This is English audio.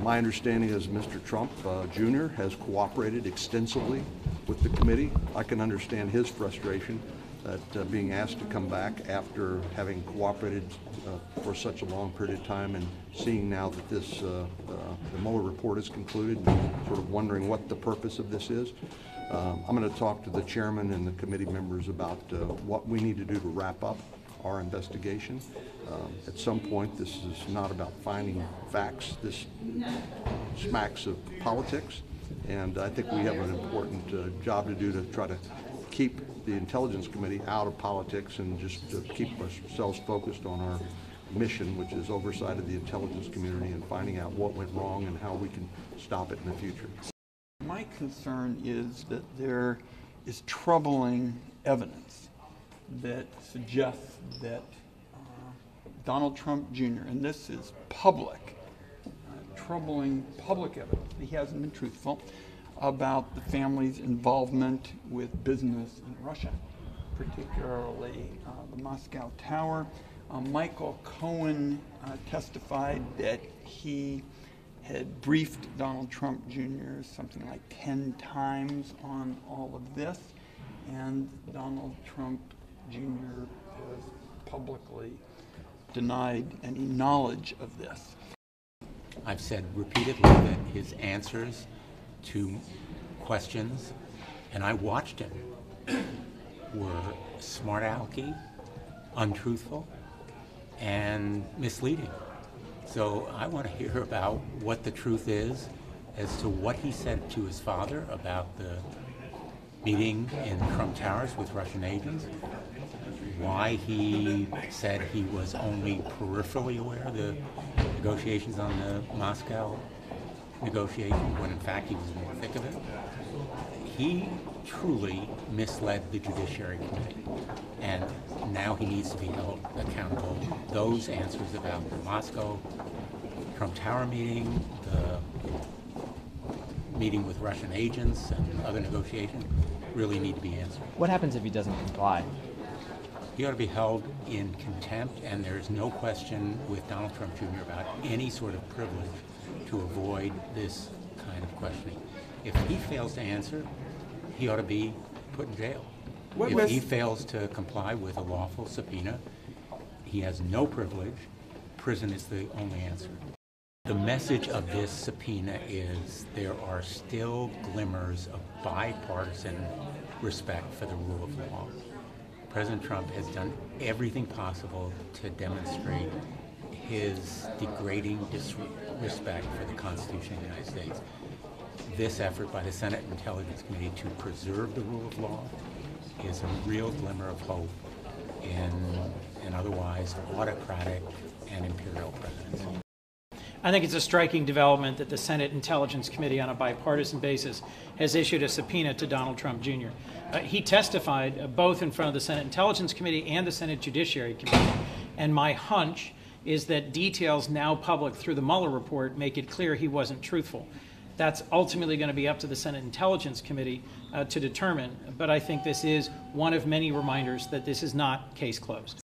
My understanding is Mr. Trump Jr. has cooperated extensively with the committee. I can understand his frustration at being asked to come back after having cooperated for such a long period of time, and seeing now that this the Mueller report is concluded, sort of wondering what the purpose of this is. I'm going to talk to the chairman and the committee members about what we need to do to wrap up our investigation. At some point, this is not about finding facts. This smacks of politics, and I think we have an important job to do to try to keep the Intelligence Committee out of politics and just to keep ourselves focused on our mission, which is oversight of the intelligence community and finding out what went wrong and how we can stop it in the future. My concern is that there is troubling evidence that suggests that Donald Trump Jr., and this is public, troubling public evidence, he hasn't been truthful about the family's involvement with business in Russia, particularly the Moscow Tower. Michael Cohen testified that he had briefed Donald Trump Jr. something like 10 times on all of this, and Donald Trump Jr. has publicly denied any knowledge of this. I've said repeatedly that his answers to questions, and I watched him, were smart alecky, untruthful, and misleading. So I want to hear about what the truth is as to what he said to his father about the meeting in Trump Towers with Russian agents, why he said he was only peripherally aware of the negotiations on the Moscow negotiation, when in fact he was in the thick of it. He truly misled the Judiciary Committee, and now he needs to be held accountable. Those answers about the Moscow Trump Tower meeting, the meeting with Russian agents and other negotiations really need to be answered. What happens if he doesn't comply? He ought to be held in contempt, and there's no question with Donald Trump Jr. about any sort of privilege to avoid this kind of questioning. If he fails to answer, he ought to be put in jail. If he fails to comply with a lawful subpoena, he has no privilege. Prison is the only answer. The message of this subpoena is there are still glimmers of bipartisan respect for the rule of law. President Trump has done everything possible to demonstrate his degrading disrespect for the Constitution of the United States. This effort by the Senate Intelligence Committee to preserve the rule of law is a real glimmer of hope in an otherwise autocratic and imperial presidency. I think it's a striking development that the Senate Intelligence Committee, on a bipartisan basis, has issued a subpoena to Donald Trump Jr. He testified both in front of the Senate Intelligence Committee and the Senate Judiciary Committee, and my hunch is that details now public through the Mueller report make it clear he wasn't truthful. That's ultimately going to be up to the Senate Intelligence Committee to determine, but I think this is one of many reminders that this is not case closed.